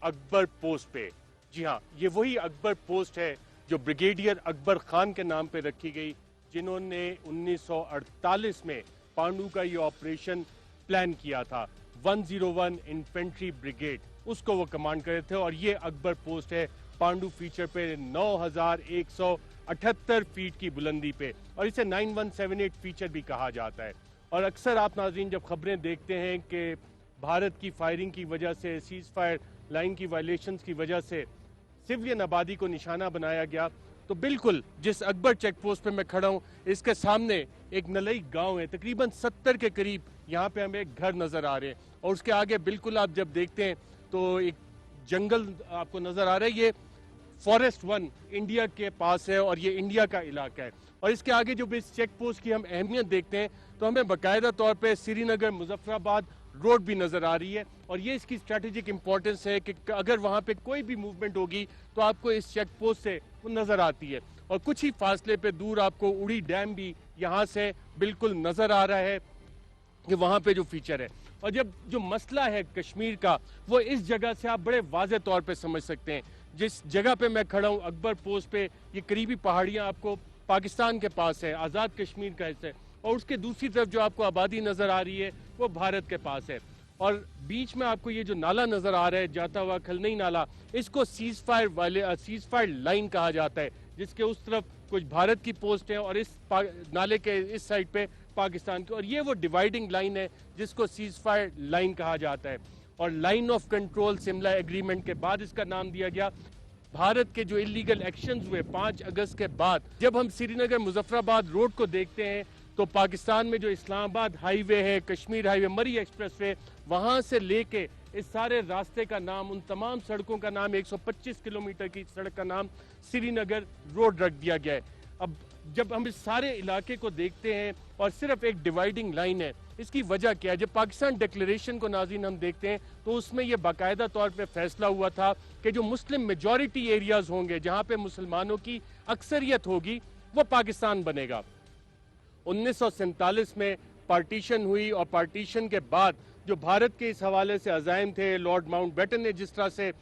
Akbar post पे। जी हाँ, ये वही अकबर पोस्ट है जो ब्रिगेडियर अकबर खान के नाम पे रखी गई, जिन्होंने 1948 में पांडु का ये ऑपरेशन प्लान किया था। 101 इन्फेंट्री ब्रिगेड, उसको वो कमांड कर रहे थे। और ये अकबर पोस्ट है पांडु फीचर पे 9178 फीट की बुलंदी पे, और इसे 9178 फीचर भी कहा जाता है। और अक्सर आप नाज़रीन जब खबरें देखते हैं कि भारत की फायरिंग की वजह से, सीज फायर लाइन की वायलेशंस की वजह से सिविलियन आबादी को निशाना बनाया गया, तो बिल्कुल जिस अकबर चेक पोस्ट पे मैं खड़ा हूँ, इसके सामने एक नलई गांव है, तकरीबन 70 के करीब यहाँ पे हमें घर नजर आ रहे हैं। और उसके आगे बिल्कुल आप जब देखते हैं तो एक जंगल आपको नजर आ रहा है। ये फॉरेस्ट वन इंडिया के पास है और ये इंडिया का इलाका है। और इसके आगे जो इस चेक पोस्ट की हम अहमियत देखते हैं तो हमें बाकायदा तौर पे श्रीनगर मुजफ्फराबाद रोड भी नजर आ रही है। और ये इसकी स्ट्रैटेजिक इंपॉर्टेंस है कि अगर वहां पे कोई भी मूवमेंट होगी तो आपको इस चेक पोस्ट से वो नजर आती है। और कुछ ही फासले पे दूर आपको उड़ी डैम भी यहाँ से बिल्कुल नजर आ रहा है कि वहां पे जो फीचर है। और जब जो मसला है कश्मीर का, वो इस जगह से आप बड़े वाज़े तौर पे समझ सकते हैं। जिस जगह पे मैं खड़ा हूँ अकबर पोस्ट पे, ये करीबी पहाड़ियाँ आपको पाकिस्तान के पास है, आज़ाद कश्मीर का हिस्सा है। और उसके दूसरी तरफ जो आपको आबादी नजर आ रही है वो भारत के पास है। और बीच में आपको ये जो नाला नजर आ रहा है जाता हुआ खलनई नाला, इसको सीज फायर लाइन कहा जाता है, जिसके उस तरफ कुछ भारत की पोस्ट है और इस नाले के इस साइड पे पाकिस्तान की। और ये वो डिवाइडिंग लाइन है जिसको सीज फायर लाइन कहा जाता है। और line of control Simla agreement के बाद इसका नाम दिया गया। भारत के जो इलीगल एक्शंस हुए 5 अगस्त के बाद, जब हम श्रीनगर मुजफ्फराबाद रोड को देखते हैं तो पाकिस्तान में जो इस्लामाबाद हाईवे है, कश्मीर हाईवे, मरी एक्सप्रेसवे, वहां से लेके इस सारे रास्ते का नाम, उन तमाम सड़कों का नाम, 125 किलोमीटर की सड़क का नाम श्रीनगर रोड रख दिया गया है। अब जब हम इस सारे इलाके को देखते हैं और सिर्फ एक डिवाइडिंग लाइन है, इसकी वजह क्या है? जब पाकिस्तान डिक्लेरेशन को नाज़रीन हम देखते हैं तो उसमें यह बाकायदा तौर पे फैसला हुआ था कि जो मुस्लिम मेजॉरिटी एरियाज होंगे, जहां पे मुसलमानों की अक्सरियत होगी, वो पाकिस्तान बनेगा। 1947 में पार्टीशन हुई और पार्टीशन के बाद जो भारत के इस हवाले से अज़ाइम थे, लॉर्ड माउंटबेटन ने जिस तरह से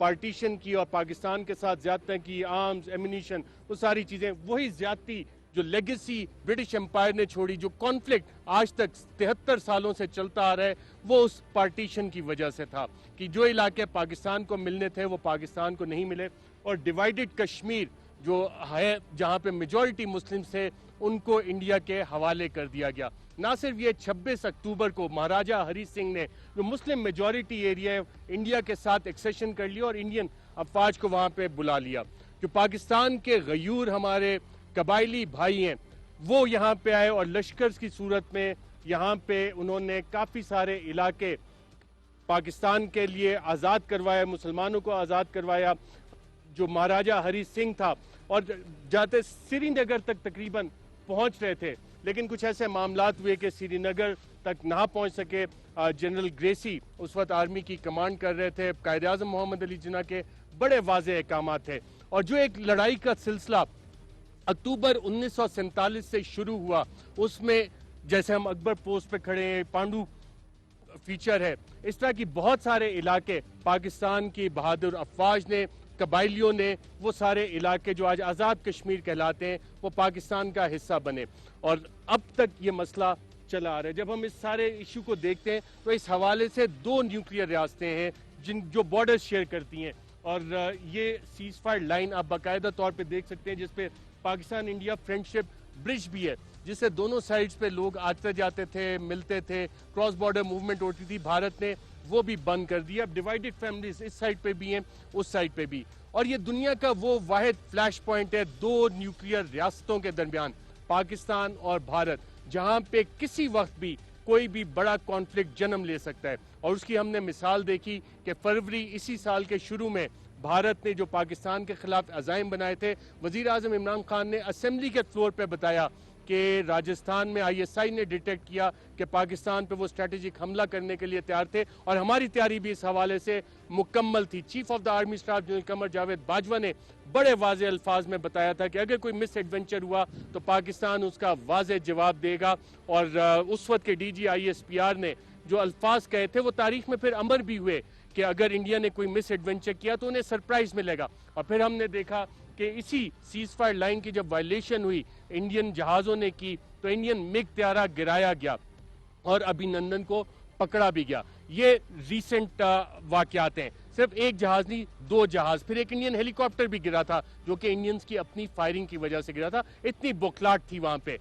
पार्टीशन की और पाकिस्तान के साथ ज़्यादती की, आर्म्स, एमिनिशन, वो सारी चीज़ें, वही ज़्यादती जो लेगेसी ब्रिटिश एम्पायर ने छोड़ी, जो कॉन्फ्लिक्ट आज तक 73 सालों से चलता आ रहा है, वो उस पार्टीशन की वजह से था कि जो इलाके पाकिस्तान को मिलने थे वो पाकिस्तान को नहीं मिले। और डिवाइडेड कश्मीर जो है, जहाँ पे मेजॉरिटी मुस्लिम थे, उनको इंडिया के हवाले कर दिया गया। ना सिर्फ ये 26 अक्टूबर को महाराजा हरी सिंह ने जो मुस्लिम मेजॉरिटी एरिया है इंडिया के साथ एक्सेशन कर लिया और इंडियन अफवाज को वहाँ पे बुला लिया। जो पाकिस्तान के गयूर हमारे कबायली भाई हैं वो यहाँ पे आए और लश्कर की सूरत में यहाँ पे उन्होंने काफ़ी सारे इलाके पाकिस्तान के लिए आज़ाद करवाया, मुसलमानों को आज़ाद करवाया। जो महाराजा हरी सिंह था और जाते श्रीनगर तक तकरीबन पहुंच रहे थे, लेकिन कुछ ऐसे मामलात हुए कि श्रीनगर तक ना पहुंच सके। जनरल ग्रेसी उस वक्त आर्मी की कमांड कर रहे थे, कायद आज़म मोहम्मद अली जिन्ना के बड़े वाज़े अहकाम थे। और जो एक लड़ाई का सिलसिला अक्टूबर 1947 से शुरू हुआ, उसमें जैसे हम अकबर पोस्ट पे खड़े हैं, पांडु फीचर है, इस तरह की बहुत सारे इलाके पाकिस्तान की बहादुर अफवाज ने, कबाइलियों ने, वो सारे इलाके जो आज आज़ाद कश्मीर कहलाते हैं, वो पाकिस्तान का हिस्सा बने। और अब तक ये मसला चला आ रहा है। जब हम इस सारे इशू को देखते हैं तो इस हवाले से 2 न्यूक्लियर रियासतें हैं जो बॉर्डर शेयर करती हैं। और ये सीज फायर लाइन आप बाकायदा तौर पे देख सकते हैं, जिसपे पाकिस्तान इंडिया फ्रेंडशिप ब्रिज भी है, जिससे दोनों साइड्स पे लोग आते जाते थे, मिलते थे, क्रॉस बॉर्डर मूवमेंट होती थी। भारत ने वो भी बंद कर दिया। अब डिवाइडेड फैमिलीज इस साइड पे भी हैं, उस साइड पे भी। और ये दुनिया का वो वाहिद फ्लैश पॉइंट है 2 न्यूक्लियर रियासतों के दरमियान, पाकिस्तान और भारत, जहां पे किसी वक्त भी कोई भी बड़ा कॉन्फ्लिक्ट जन्म ले सकता है। और उसकी हमने मिसाल देखी कि फरवरी इसी साल के शुरू में भारत ने जो पाकिस्तान के खिलाफ अज़ाइम बनाए थे, वज़ीर आज़म इमरान खान ने असेंबली के फ्लोर पे बताया कि राजस्थान में ISI ने डिटेक्ट किया कि पाकिस्तान पे वो स्ट्रेटेजिक हमला करने के लिए तैयार थे और हमारी तैयारी भी इस हवाले से मुकम्मल थी। Chief of the army staff general Qamar Javed Bajwa ने बड़े वाज़े अल्फाज में बताया था कि अगर कोई मिस एडवेंचर हुआ तो पाकिस्तान उसका वाज़े जवाब देगा। और उस वक्त के DG ISPR ने जो अल्फाज कहे थे वो तारीख में फिर अमर भी हुए कि अगर इंडिया ने कोई मिस एडवेंचर किया तो उन्हें सरप्राइज मिलेगा। और फिर हमने देखा कि इसी सीज फायर लाइन की जब वायलेशन हुई इंडियन जहाज़ों ने की तो इंडियन मिग त्यारा गिराया गया और अभिनंदन को पकड़ा भी गया। ये रीसेंट वाकयात हैं, सिर्फ एक जहाज नहीं 2 जहाज, फिर एक इंडियन हेलीकॉप्टर भी गिरा था जो कि इंडियंस की अपनी फायरिंग की वजह से गिरा था। इतनी बौखलाहट थी वहां पे।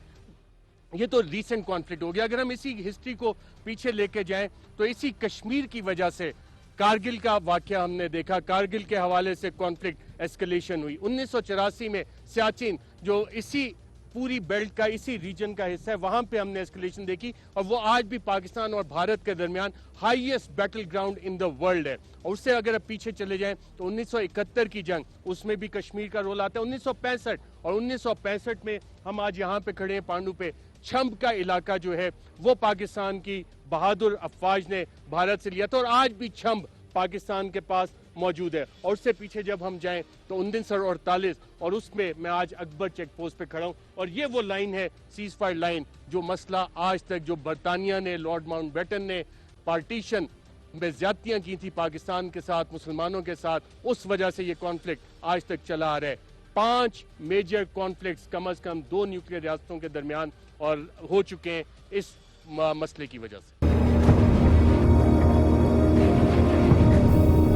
ये तो रीसेंट कॉन्फ्लिक्ट हो गया। अगर हम इसी हिस्ट्री को पीछे लेके जाएं तो इसी कश्मीर की वजह से कारगिल का वाकया हमने देखा। कारगिल के हवाले से कॉन्फ्लिक्ट एस्केलेशन हुई 1984 में। सियाचिन जो इसी पूरी बेल्ट का इसी रीजन का हिस्सा है, वहां पे हमने एस्केलेशन देखी और वो आज भी पाकिस्तान और भारत के दरमियान highest battle ground in the world है। और उससे अगर अब पीछे चले जाएं तो 1971 की जंग, उसमें भी कश्मीर का रोल आता है। 1965 और 1965 में हम आज यहाँ पे खड़े हैं पांडु पे। छंब का इलाका जो है वो पाकिस्तान की बहादुर अफवाज ने भारत से लिया था और आज भी छंब पाकिस्तान के पास मौजूद है। और उससे पीछे जब हम जाएं तो 1948 और उसमें मैं आज अकबर चेक पोस्ट पे खड़ा हूं और ये वो लाइन है सीज फायर लाइन जो मसला आज तक जो बरतानिया ने, लॉर्ड माउंटबेटन ने पार्टीशन में ज्यादतियां की थी पाकिस्तान के साथ, मुसलमानों के साथ, उस वजह से ये कॉन्फ्लिक्ट आज तक चला आ रहा है। 5 मेजर कॉन्फ्लिक्ट्स कम से कम 2 न्यूक्लियर रियासतों के दरमियान और हो चुके हैं इस मसले की वजह से।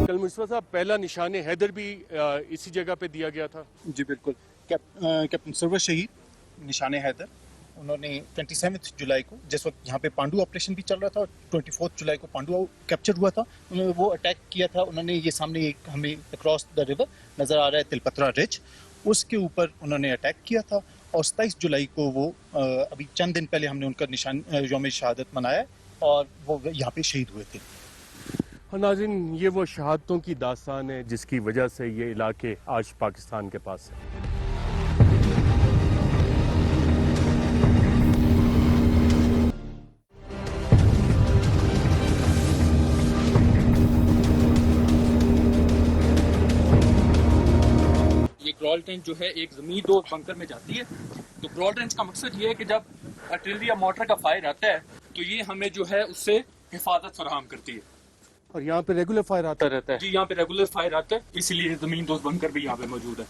कल मुस्तफा साहब पहला निशाने हैदर भी इसी जगह पे दिया गया था। जी बिल्कुल। कैप्टन सरवर शहीद निशाने हैदर, उन्होंने 27 जुलाई को, जिस वक्त यहाँ पे पांडु ऑपरेशन भी चल रहा था और 24 जुलाई को पांडु कैप्चर हुआ था, उन्होंने वो अटैक किया था। उन्होंने ये सामने एक हमें अक्रॉस द रिवर नज़र आ रहा है तिलपत्रा रिज, उसके ऊपर उन्होंने अटैक किया था। और 27 जुलाई को वो अभी चंद दिन पहले हमने उनका निशान यौम शहादत मनाया और वो यहाँ पे शहीद हुए थे। नाज़रीन, ये वो शहादतों की दास्तान है जिसकी वजह से ये इलाके आज पाकिस्तान के पास है। ये ग्रॉल रेंज जो है एक जमीन दो बंकर में जाती है। तो ग्रॉल रेंज का मकसद ये है कि जब आर्टिलरी या मोर्टार का फायर आता है तो ये हमें जो है उससे हिफाजत फराहम करती है। और यहाँ पे रेगुलर फायर आता रहता है। जी, यहाँ पे रेगुलर फायर आता है, इसीलिए जमीन दोस्त बंकर भी यहाँ पे मौजूद है।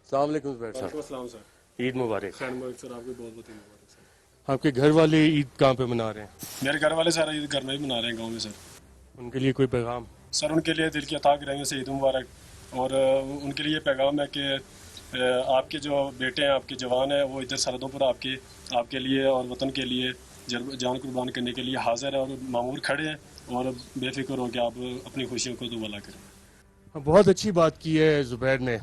अस्सलाम वालेकुम ज़ुबैर साहब। अस्सलाम सर। ईद मुबारक। खैर मुबारक सर, आपको बहुत बहुत मुबारक सर। आपके घर वाले ईद कहाँ पे मना रहे हैं? मेरे घर वाले सारा ईद घर में ही मना रहे हैं, गांव में सर। उनके लिए कोई पैगाम? सर उनके लिए दिल की अता रहेंगे से ईद मुबारक। और उनके लिए पैगाम है कि आपके जो बेटे हैं, आपके जवान हैं, वो इधर सरहदों पर आपके लिए और वतन के लिए जान कुर्बान करने के लिए हाजिर है और मामूर खड़े हैं और बेफिक्र हो कि आप अपनी खुशियों को दुबाला करें। बहुत अच्छी बात की है ज़ुबैर ने।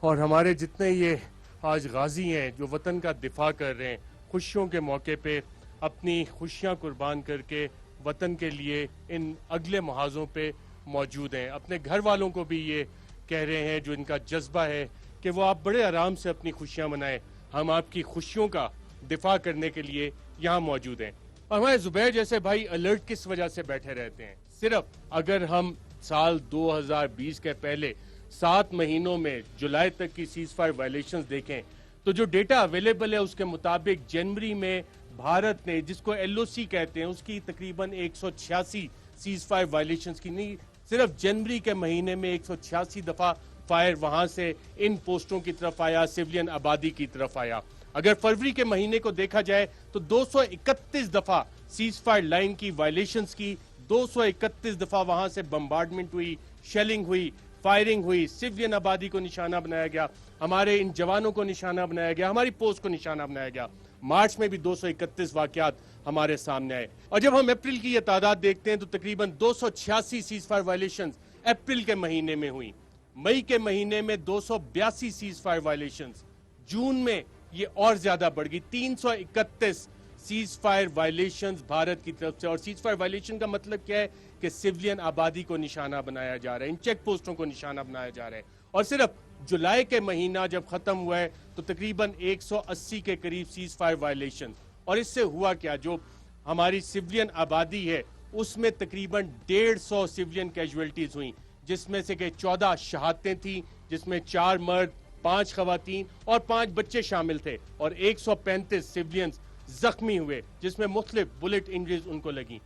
और हमारे जितने ये आज गाजी हैं जो वतन का दिफा कर रहे हैं, खुशियों के मौके पे अपनी खुशियां कुर्बान करके वतन के लिए इन अगले महाजों पे मौजूद हैं, अपने घर वालों को भी ये कह रहे हैं जो इनका जज्बा है कि वो आप बड़े आराम से अपनी खुशियां मनाएं, हम आपकी खुशियों का दिफा करने के लिए यहाँ मौजूद हैं। और हमारे ज़ुबैर जैसे भाई अलर्ट किस वजह से बैठे रहते हैं? सिर्फ अगर हम साल 2020 के पहले 7 महीनों में जुलाई तक की सीज फायर वायलेशंस देखें तो जो डेटा अवेलेबल है उसके मुताबिक जनवरी में भारत ने, जिसको एलओसी कहते हैं, उसकी तकरीबन 186 सीज फायर वायलेशंस की, नहीं सिर्फ जनवरी के महीने में 186 दफा फायर वहां से इन पोस्टों की तरफ आया, सिविलियन आबादी की तरफ आया। अगर फरवरी के महीने को देखा जाए तो 231 दफा सीज फायर लाइन की वायलेशंस की, 231 दफा वहां से बम्बार्डमेंट हुई, शेलिंग हुई, फायरिंग हुई, सिविलियन आबादी को निशाना बनाया गया, हमारे इन जवानों को निशाना बनाया गया, हमारी पोस्ट को निशाना बनाया गया। मार्च में भी 231 वाकयात हमारे सामने आए। और जब हम अप्रैल की ये तादाद देखते हैं तो तकरीबन 286 सीज फायर वायलेशंस अप्रैल के महीने में हुई, मई के महीने में 282 सीज फायर वायलेशंस, जून में ये और ज्यादा बढ़ गई 331 सीज फायर वायलेशंस भारत की तरफ से। और सीज फायर वायलेशन का मतलब क्या है कि सिविलियन आबादी को निशाना बनाया जा रहा है, इन चेक पोस्टों को निशाना बनाया जा रहा है। और सिर्फ जुलाई के महीना जब ख़त्म हुआ है तो तकरीबन 180 के करीब सीज़ फायर वायलेशन, और इससे हुआ क्या, जो हमारी सिविलियन आबादी है उसमें तकरीबन 150 सिविलियन कैजुअल्टीज़ हुई, जिसमें से कि 14 शहादतें थी, जिसमें 4 मर्द, 5 खवातीन और 5 बच्चे शामिल थे, और 135 सिविलियंस जख्मी हुए, जिसमें मुख्तलिफ बुलेट इंजरीज उनको लगी।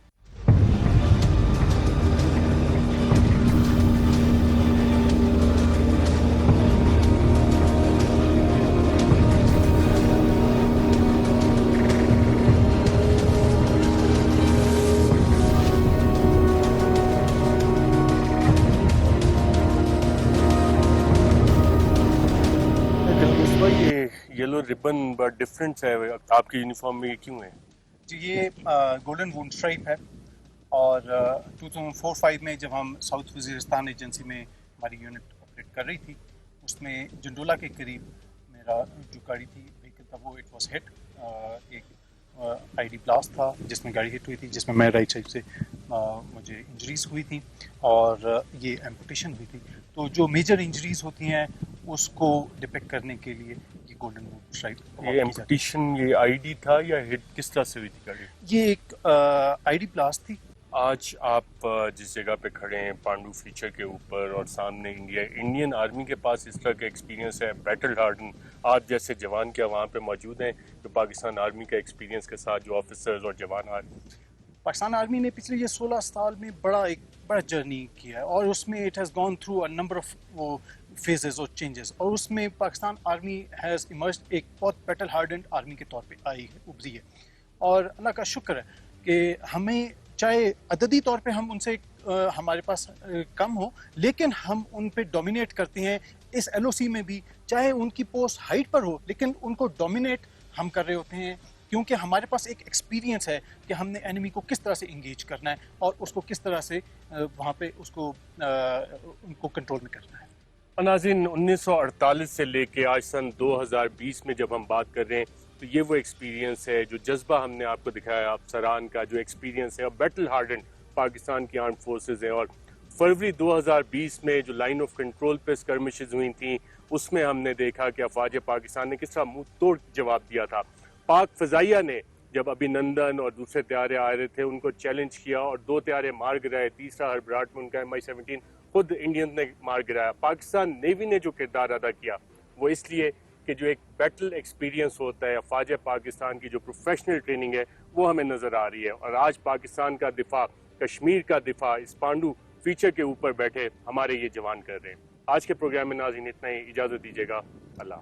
ये येलो रिबन बड़ा डिफरेंट है आपकी यूनिफॉर्म में, ये क्यों है? जी, ये गोल्डन वुंड स्ट्राइप है। और 2004-5 में जब हम साउथ वजीरिस्तान एजेंसी में हमारी यूनिट ऑपरेट कर रही थी, उसमें जंडोला के करीब मेरा जो गाड़ी थी, व्हीकल था, वो इट वाज हिट। एक आईडी ब्लास्ट था जिसमें गाड़ी हिट हुई थी, जिसमें मैं राइट साइड से मुझे इंजरीज हुई थी और ये एम्पुटेशन हुई थी। तो जो मेजर इंजरीज होती हैं उसको डिपेक्ट करने के लिए ये गोल्डन वुंड स्ट्राइप। ये एम्पुटेशन ये आईडी था या हिट किस तरह से हुई थी गाड़ी? ये एक आईडी ब्लास्ट थी। आज आप जिस जगह पे खड़े हैं पांडू फीचर के ऊपर और सामने इंडियन आर्मी के पास इस तरह का एक्सपीरियंस है, बैटल हार्डन, आप जैसे जवान क्या वहाँ पे मौजूद हैं जो पाकिस्तान आर्मी का एक्सपीरियंस के साथ जो ऑफिसर्स और जवान आ रहे हैं? पाकिस्तान आर्मी ने पिछले ये 16 साल में बड़ा जर्नी किया है और उसमें it has gone through a number of वो फेजेस और चेंजेस, और उसमें पाकिस्तान आर्मी हैज़ इमर्ज्ड एक बहुत बैटल हार्डन्ड आर्मी के तौर पे आई है, उभरी है। और अल्लाह का शुक्र है कि हमें चाहे अददी तौर पे हम उनसे हमारे पास कम हो, लेकिन हम उन पे डोमिनेट करते हैं इस एलओसी में भी, चाहे उनकी पोस्ट हाइट पर हो, लेकिन उनको डोमिनेट हम कर रहे होते हैं, क्योंकि हमारे पास एक एक्सपीरियंस है कि हमने एनिमी को किस तरह से इंगेज करना है और उसको किस तरह से वहाँ पे उसको उनको कंट्रोल में करना है। नाज़रीन, 1948 से लेके आज सन 2020 में जब हम बात कर रहे हैं तो ये वो एक्सपीरियंस है, जो जज्बा हमने आपको दिखाया अफसरान का जो एक्सपीरियंस है, और बैटल हार्डन पाकिस्तान की आर्म फोर्सेस है। और फरवरी 2020 में जो लाइन ऑफ कंट्रोल पे स्कर्मिशेस हुई थी उसमें हमने देखा कि अफवाज पाकिस्तान ने किस तरह मुंह तोड़ जवाब दिया था। पाक फ़ज़ाइया ने जब अभिनंदन और दूसरे तैयारे आ रहे थे उनको चैलेंज किया और 2 तैयारे मार गिराए, तीसरा हरबराट में उनका MI-17 खुद इंडियन ने मार गिराया। पाकिस्तान नेवी ने जो किरदार अदा किया वो इसलिए कि जो एक बैटल एक्सपीरियंस होता है, अफवाज पाकिस्तान की जो प्रोफेशनल ट्रेनिंग है वो हमें नज़र आ रही है। और आज पाकिस्तान का दिफा, कश्मीर का दिफा इस पांडू फीचर के ऊपर बैठे हमारे ये जवान कर रहे हैं। आज के प्रोग्राम में नाज़रीन इतना ही, इजाज़त दीजिएगा, अल्लाह।